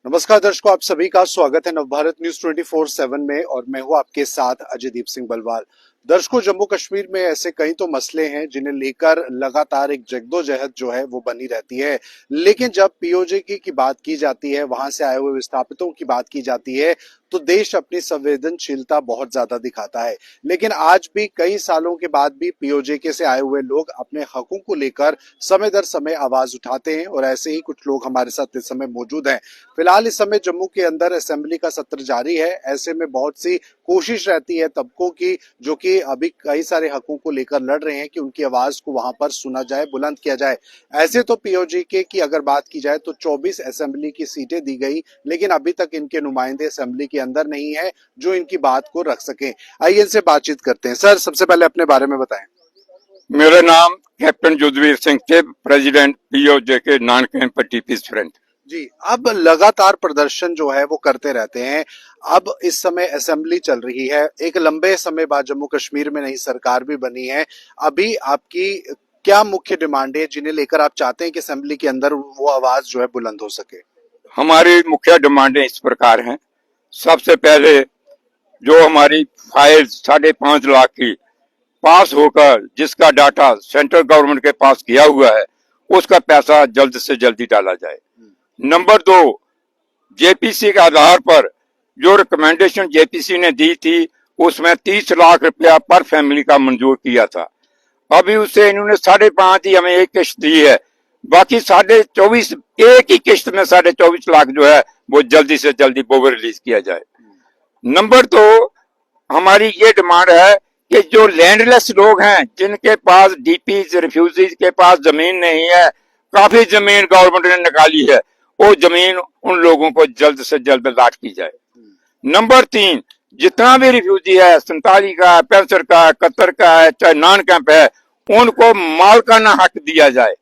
नमस्कार दर्शकों, आप सभी का स्वागत है नवभारत न्यूज 24/7 में और मैं हूं आपके साथ अजयदीप सिंह बलवाल। दर्शकों, जम्मू कश्मीर में ऐसे कई तो मसले हैं जिन्हें लेकर लगातार एक जद्दोजहद जो है वो बनी रहती है, लेकिन जब पीओजे की बात की जाती है, वहां से आए हुए विस्थापितों की बात की जाती है, तो देश अपनी संवेदनशीलता बहुत ज्यादा दिखाता है। लेकिन आज भी कई सालों के बाद भी पीओजे से आए हुए लोग अपने हकों को लेकर समय दर समय आवाज उठाते हैं और ऐसे ही कुछ लोग हमारे साथ इस समय मौजूद हैं। फिलहाल इस समय जम्मू के अंदर असेंबली का सत्र जारी है। ऐसे में बहुत सी कोशिश रहती है तबकों की, जो कि अभी कई सारे हकों को लेकर लड़ रहे हैं, कि उनकी आवाज को वहां पर सुना जाए, बुलंद किया जाए। ऐसे तो पीओजे की अगर बात की जाए तो 24 असेंबली की सीटें दी गई, लेकिन अभी तक इनके नुमाइंदे असेंबली के अंदर नहीं है जो इनकी बात को रख सके। आइए इनसे बातचीत करते हैं। सर, सबसे पहले अपने बारे में बताएं। मेरा नाम कैप्टन जुदवीर सिंह थे, प्रेसिडेंट पीओजे के नॉन कैंप टीपीज फ्रंट जी, अब लगातार प्रदर्शन जो है वो करते रहते हैं। अब इस समय असेंबली चल रही है, एक लंबे समय बाद जम्मू कश्मीर में नई सरकार भी बनी है। अभी आपकी क्या मुख्य डिमांड है जिन्हें लेकर आप चाहते हैं कि असेंबली के अंदर वो आवाज जो है बुलंद हो सके? हमारी मुख्य डिमांडें इस प्रकार हैं। सबसे पहले जो हमारी फाइल 5.5 लाख की पास होकर जिसका डाटा सेंट्रल गवर्नमेंट के पास गया हुआ है, उसका पैसा जल्द से जल्दी डाला जाए। नंबर 2, जेपीसी के आधार पर जो रिकमेंडेशन जेपीसी ने दी थी, उसमें 30 लाख रुपया पर फैमिली का मंजूर किया था। अभी उससे इन्होंने 5.5 ही हमें एक किश्त दी है, बाकी 24.5 एक ही किश्त में 24.5 लाख जो है वो जल्दी से जल्दी वो रिलीज किया जाए। नंबर 2, हमारी ये डिमांड है कि जो लैंडलेस लोग हैं, जिनके पास डीपीज रिफ्यूजीज के पास जमीन नहीं है, काफी जमीन गवर्नमेंट ने निकाली है, वो जमीन उन लोगों को जल्द से जल्द अलाट की जाए। नंबर 3, जितना भी रिफ्यूजी है, 47 का, 65 का, 71 का है, चाहे नॉन कैंप है, उनको मालकाना हक दिया जाए।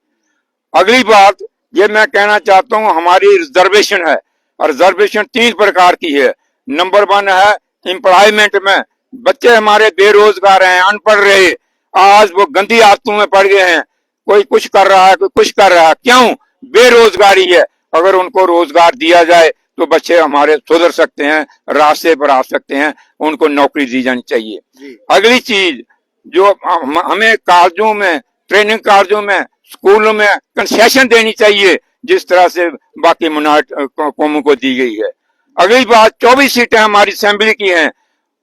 अगली बात ये मैं कहना चाहता हूँ, हमारी रिजर्वेशन है, और रिजर्वेशन 3 प्रकार की है। नंबर 1 है एम्प्लॉयमेंट में, बच्चे हमारे बेरोजगार हैं, अनपढ़ रहे, आज वो गंदी आदतों में पड़ गए हैं, कोई कुछ कर रहा है, कोई कुछ कर रहा है, क्यों? बेरोजगारी है। अगर उनको रोजगार दिया जाए तो बच्चे हमारे सुधर सकते हैं, रास्ते पर आ सकते हैं, उनको नौकरी दी जानी चाहिए। अगली चीज, जो हमें कॉलेजों में, ट्रेनिंग कॉलेजों में, स्कूलों में कंसेशन देनी चाहिए, जिस तरह से बाकी मिनॉरिटी कौमों को दी गई है। अगली बात, 24 सीटें हमारी असेंबली की हैं।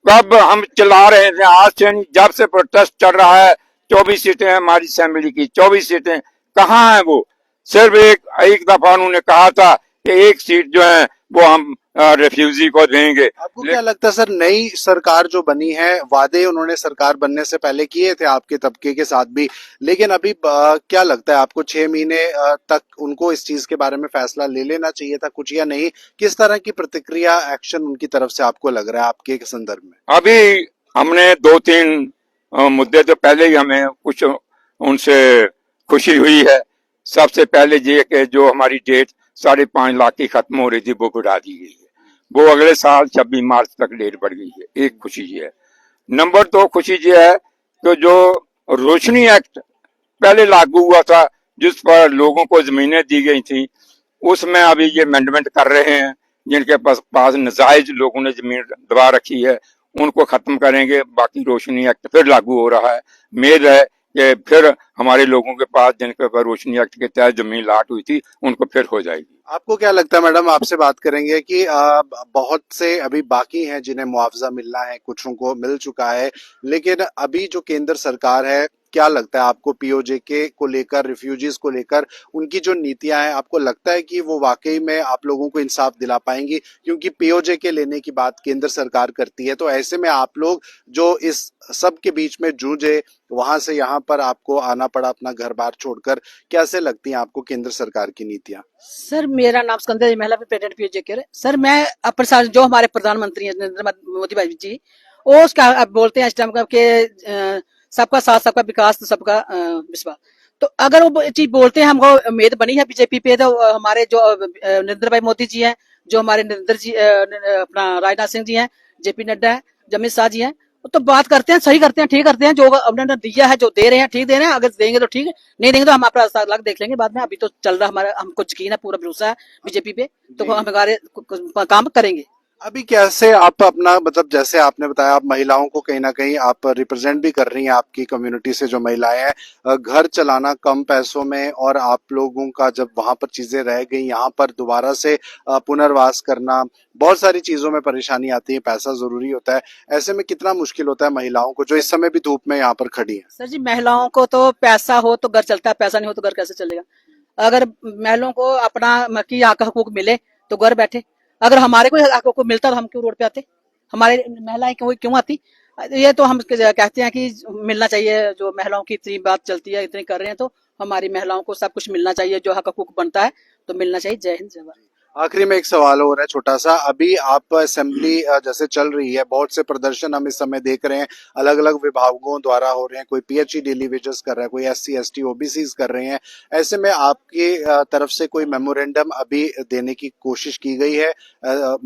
कब हम चला रहे थे, आज से नहीं, जब से प्रोटेस्ट चल रहा है, 24 सीटें हमारी असेंबली की। 24 सीटें कहाँ हैं? वो सिर्फ एक दफा उन्होंने कहा था कि एक सीट जो है वो हम रेफ्यूजी को देंगे। आपको क्या लगता है सर, नई सरकार जो बनी है, वादे उन्होंने सरकार बनने से पहले किए थे आपके तबके के साथ भी, लेकिन अभी क्या लगता है आपको 6 महीने तक उनको इस चीज के बारे में फैसला ले लेना चाहिए था कुछ, या नहीं? किस तरह की प्रतिक्रिया, एक्शन उनकी तरफ से आपको लग रहा है आपके संदर्भ में? अभी हमने 2-3 मुद्दे तो पहले ही हमें कुछ उनसे खुशी हुई है। सबसे पहले ये कि जो हमारी डेट 5.5 लाख की खत्म हो रही थी, वो बढ़ा दी गई है, वो अगले साल 26 मार्च तक डेट बढ़ गई है। एक खुशी ये है। नंबर 2 खुशी ये है कि जो रोशनी एक्ट पहले लागू हुआ था, जिस पर लोगों को जमीनें दी गई थी, उसमें अभी ये अमेंडमेंट कर रहे हैं। जिनके पास नजायज लोगों ने जमीन दबा रखी है, उनको खत्म करेंगे। बाकी रोशनी एक्ट फिर लागू हो रहा है। उम्मीद है कि फिर हमारे लोगों के पास, जिनके पास रोशनी एक्ट के तहत जमीन लाट हुई थी, उनको फिर हो जाएगी। आपको क्या लगता है मैडम, आपसे बात करेंगे कि बहुत से अभी बाकी हैं जिन्हें मुआवजा मिलना है, कुछों को मिल चुका है, लेकिन अभी जो केंद्र सरकार है, क्या लगता है आपको पीओजे को लेकर, रिफ्यूजीज को लेकर उनकी जो नीतियां हैं, आपको लगता है कि वो वाकई में आप लोगों को इंसाफ दिला पाएंगी? क्योंकि पीओजे के लेने की बात केंद्र सरकार करती है, तो ऐसे में आप लोग जो इस सब के बीच में जूझे, वहां से यहाँ पर आपको आना पड़ा अपना घर बार छोड़कर, कैसे लगती हैं आपको केंद्र सरकार की नीतियां? सर, मेरा नाम सिकंदर, महिला प्रेसिडेंट पीओजे के। सर, मैं जो हमारे प्रधानमंत्री हैं नरेंद्र मोदी भाई जी, वो उसका अब बोलते हैं इस टाइम का कि सबका साथ, सबका विकास, तो सबका विश्वास। तो अगर वो चीज बोलते हैं, हमको उम्मीद बनी है बीजेपी पे, तो हमारे जो नरेंद्र भाई मोदी जी हैं, जो हमारे नरेंद्र जी, अपना राजनाथ सिंह जी हैं, जेपी नड्डा है, अमित शाह जी हैं, तो बात करते हैं, सही करते हैं, ठीक करते हैं, जो उन्होंने दिया है, जो दे रहे हैं ठीक दे रहे हैं, अगर देंगे तो ठीक है, नहीं देंगे तो हम अपना रास्ता अलग देख लेंगे बाद में। अभी तो चल रहा हमारा, हमको यकीन है, पूरा भरोसा है बीजेपी पे, तो जी। हम हमारे काम करेंगे। अभी कैसे आप अपना मतलब जैसे आपने बताया आप महिलाओं को कहीं ना कहीं आप रिप्रेजेंट भी कर रही हैं, आपकी कम्युनिटी से जो महिलाएं हैं, घर चलाना कम पैसों में, और आप लोगों का जब वहां पर चीजें रह गई यहाँ पर दोबारा से पुनर्वास करना, बहुत सारी चीजों में परेशानी आती है, पैसा जरूरी होता है। ऐसे में कितना मुश्किल होता है महिलाओं को जो इस समय भी धूप में यहाँ पर खड़ी हैं? सर जी, महिलाओं को तो पैसा हो तो घर चलता है, पैसा नहीं हो तो घर कैसे चलेगा। अगर महिलाओं को अपना की हक हकूक मिले तो घर बैठे, अगर हमारे कोई हक हकूक मिलता तो हम क्यों रोड पे आते, हमारे महिलाएं क्यों आती। ये तो हम कहते हैं कि मिलना चाहिए, जो महिलाओं की इतनी बात चलती है, इतनी कर रहे हैं, तो हमारी महिलाओं को सब कुछ मिलना चाहिए, जो हक हकूक बनता है तो मिलना चाहिए। जय हिंद, जय भारत। आखिरी में एक सवाल हो रहा है छोटा सा, अभी आप असेंबली जैसे चल रही है, बहुत से प्रदर्शन हम इस समय देख रहे हैं, अलग अलग विभागों द्वारा हो रहे हैं, कोई पीएचई डेली वेजेस कर रहा है, कोई एससी एसटी ओबीसी कर रहे हैं। ऐसे में आपकी तरफ से कोई मेमोरेंडम अभी देने की कोशिश की गई है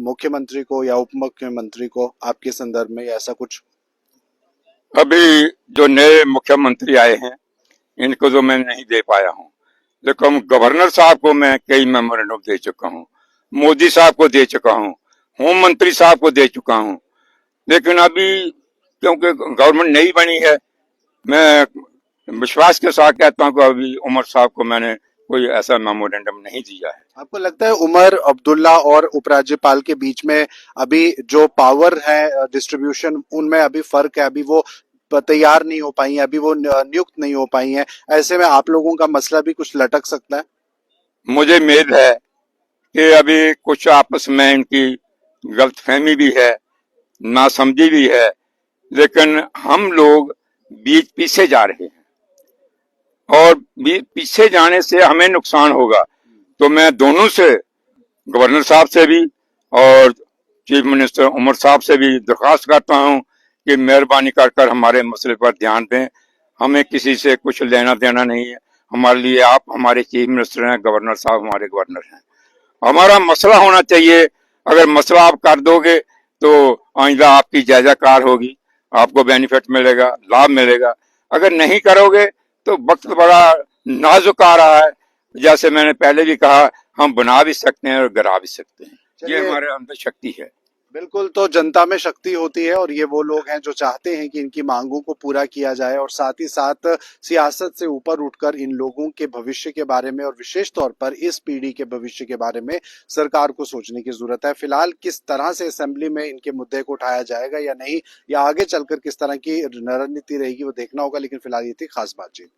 मुख्यमंत्री को या उप मुख्यमंत्री को आपके संदर्भ में, या ऐसा कुछ? अभी जो नए मुख्यमंत्री आए हैं इनको तो मैं नहीं दे पाया हूँ, लेकिन गवर्नर साहब को मैं कई मेमोरेंडम दे चुका हूँ, मोदी साहब को दे चुका हूँ, होम मंत्री साहब को दे चुका हूँ। लेकिन अभी क्योंकि गवर्नमेंट नई बनी है, मैं विश्वास के साथ कहता हूँ कि अभी उमर साहब को मैंने कोई ऐसा मेमोरेंडम नहीं दिया है। आपको लगता है उमर अब्दुल्ला और उपराज्यपाल के बीच में अभी जो पावर है डिस्ट्रीब्यूशन, उनमें अभी फर्क है, अभी वो तैयार नहीं हो पाई हैं, अभी वो नियुक्त नहीं हो पाई हैं, ऐसे में आप लोगों का मसला भी कुछ लटक सकता है? मुझे उम्मीद है कि अभी कुछ आपस में इनकी गलतफहमी भी है, नासमझी भी है, लेकिन हम लोग बीच पीछे जा रहे हैं और पीछे जाने से हमें नुकसान होगा। तो मैं दोनों से, गवर्नर साहब से भी और चीफ मिनिस्टर उमर साहब से भी दरख्वास्त करता हूं कि मेहरबानी कर हमारे मसले पर ध्यान दें। हमें किसी से कुछ लेना देना नहीं है, हमारे लिए आप हमारे चीफ मिनिस्टर हैं, गवर्नर साहब हमारे गवर्नर हैं। हमारा मसला होना चाहिए, अगर मसला आप कर दोगे तो आइंदा आपकी जय जयकार होगी, आपको बेनिफिट मिलेगा, लाभ मिलेगा। अगर नहीं करोगे तो वक्त बड़ा नाजुक आ रहा है, जैसे मैंने पहले भी कहा, हम बना भी सकते हैं और गिरा भी सकते हैं, ये चलिए, हमारे अंदर शक्ति है। बिल्कुल, तो जनता में शक्ति होती है और ये वो लोग हैं जो चाहते हैं कि इनकी मांगों को पूरा किया जाए, और साथ ही साथ सियासत से ऊपर उठकर इन लोगों के भविष्य के बारे में और विशेष तौर पर इस पीढ़ी के भविष्य के बारे में सरकार को सोचने की जरूरत है। फिलहाल किस तरह से असेंबली में इनके मुद्दे को उठाया जाएगा या नहीं, या आगे चलकर किस तरह की रणनीति रहेगी, वो देखना होगा। लेकिन फिलहाल ये थी खास बातचीत।